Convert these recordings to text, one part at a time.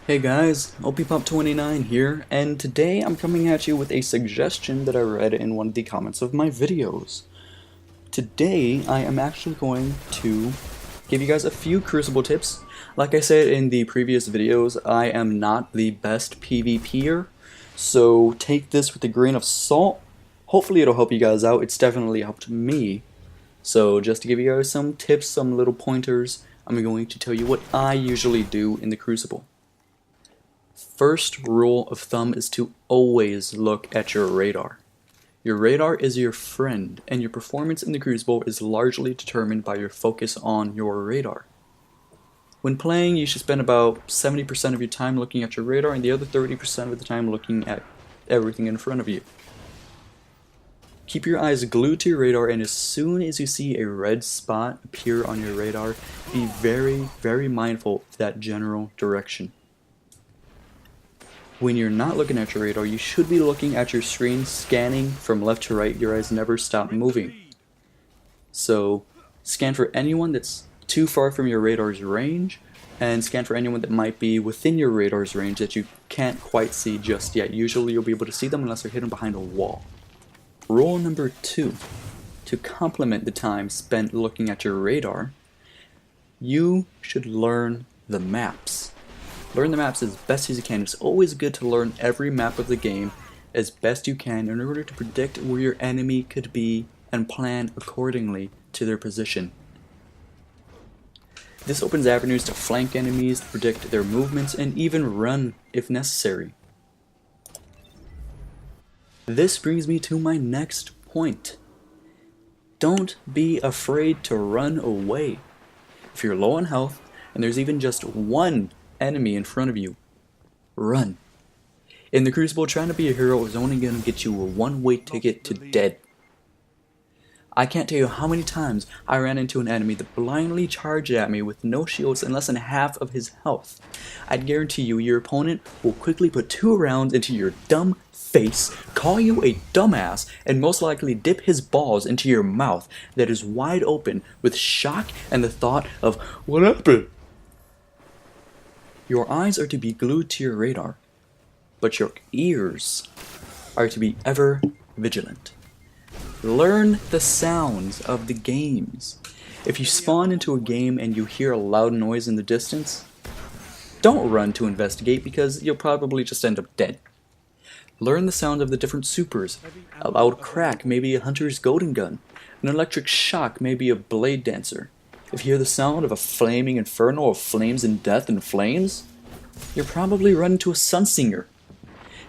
Hey guys, opipop29 here, and today I'm coming at you with a suggestion that I read in one of the comments of my videos. Today I am actually going to give you guys a few Crucible tips. Like I said in the previous videos, I am not the best PvPer, so take this with a grain of salt. Hopefully it'll help you guys out. It's definitely helped me. So just to give you guys some tips, some little pointers, I'm going to tell you what I usually do in the Crucible. First rule of thumb is to always look at your radar. Your radar is your friend, and your performance in the Crucible is largely determined by your focus on your radar. When playing, you should spend about 70% of your time looking at your radar and the other 30% of the time looking at everything in front of you. Keep your eyes glued to your radar, and as soon as you see a red spot appear on your radar, be very mindful of that general direction. When you're not looking at your radar, you should be looking at your screen, scanning from left to right. Your eyes never stop moving. So scan for anyone that's too far from your radar's range, and scan for anyone that might be within your radar's range that you can't quite see just yet. Usually you'll be able to see them unless they're hidden behind a wall. Rule number 2. To complement the time spent looking at your radar, you should learn the maps. Learn the maps as best as you can. It's always good to learn every map of the game as best you can in order to predict where your enemy could be and plan accordingly to their position. This opens avenues to flank enemies, to predict their movements, and even run if necessary. This brings me to my next point. Don't be afraid to run away. If you're low on health and there's even just one enemy in front of you, run. In the Crucible, trying to be a hero is only going to get you a one-way ticket to dead. I can't tell you how many times I ran into an enemy that blindly charged at me with no shields and less than half of his health. I'd guarantee you your opponent will quickly put 2 rounds into your dumb face, call you a dumbass, and most likely dip his balls into your mouth that is wide open with shock and the thought of, "What happened?" Your eyes are to be glued to your radar, but your ears are to be ever vigilant. Learn the sounds of the games. If you spawn into a game and you hear a loud noise in the distance, don't run to investigate because you'll probably just end up dead. Learn the sound of the different supers. A loud crack may be a hunter's golden gun. An electric shock may be a blade dancer. If you hear the sound of a flaming inferno of flames and death and flames, you're probably running to a sunsinger.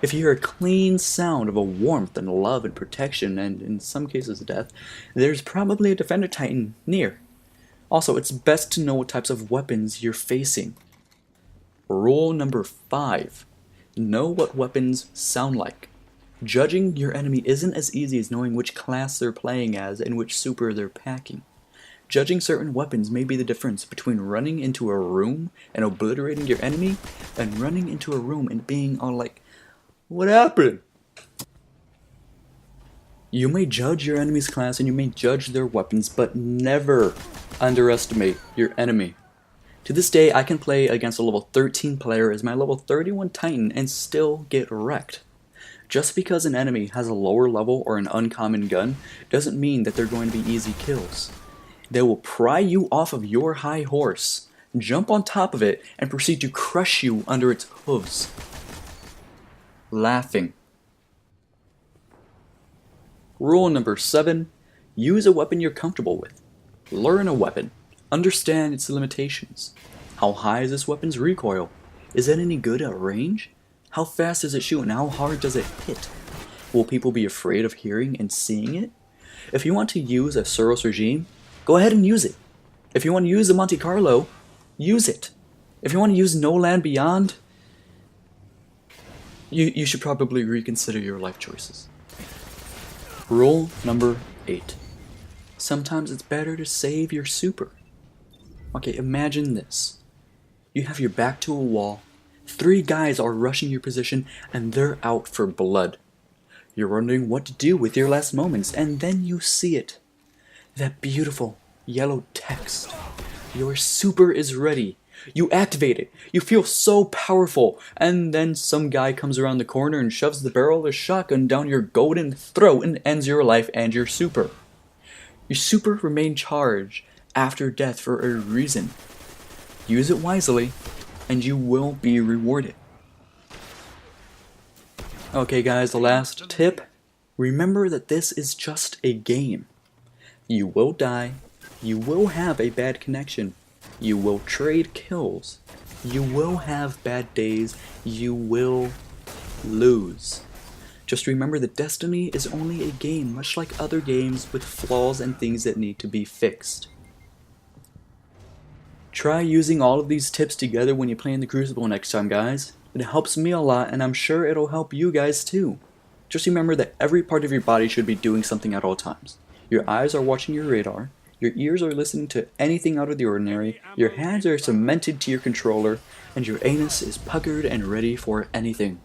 If you hear a clean sound of a warmth and love and protection, and in some cases death, there's probably a defender titan near. Also, it's best to know what types of weapons you're facing. Rule number 5. Know what weapons sound like. Judging your enemy isn't as easy as knowing which class they're playing as and which super they're packing. Judging certain weapons may be the difference between running into a room and obliterating your enemy and running into a room and being all like, "What happened?" You may judge your enemy's class and you may judge their weapons, but never underestimate your enemy. To this day, I can play against a level 13 player as my level 31 Titan and still get wrecked. Just because an enemy has a lower level or an uncommon gun doesn't mean that they're going to be easy kills. They will pry you off of your high horse, jump on top of it, and proceed to crush you under its hooves. Laughing. Rule number 7. Use a weapon you're comfortable with. Learn a weapon. Understand its limitations. How high is this weapon's recoil? Is it any good at range? How fast does it shoot and how hard does it hit? Will people be afraid of hearing and seeing it? If you want to use a Suros regime, go ahead and use it. If you want to use the Monte Carlo, use it. If you want to use No Land Beyond, you should probably reconsider your life choices. Rule number 8. Sometimes it's better to save your super. Okay, imagine this. You have your back to a wall, 3 guys are rushing your position, and they're out for blood. You're wondering what to do with your last moments, and then you see it. That beautiful yellow text. Your super is ready. You activate it, you feel so powerful, and then some guy comes around the corner and shoves the barrel of a shotgun down your golden throat and ends your life and your super. Your super remain charged after death for a reason. Use it wisely, and you will be rewarded. Okay guys, the last tip. Remember that this is just a game. You will die, you will have a bad connection, you will trade kills, you will have bad days, you will lose. Just remember that Destiny is only a game, much like other games, with flaws and things that need to be fixed. Try using all of these tips together when you play in the Crucible next time, guys. It helps me a lot, and I'm sure it'll help you guys too. Just remember that every part of your body should be doing something at all times. Your eyes are watching your radar, your ears are listening to anything out of the ordinary, your hands are cemented to your controller, and your anus is puckered and ready for anything.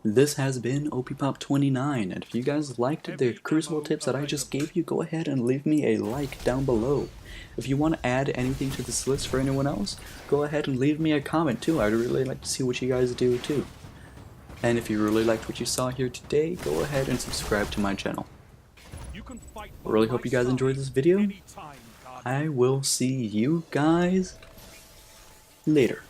This has been opipop29, and if you guys liked the Crucible tips that I just gave you, go ahead and leave me a like down below. If you want to add anything to this list for anyone else, go ahead and leave me a comment too. I'd really like to see what you guys do too. And if you really liked what you saw here today, go ahead and subscribe to my channel. I really hope you guys enjoyed this video. I will see you guys later.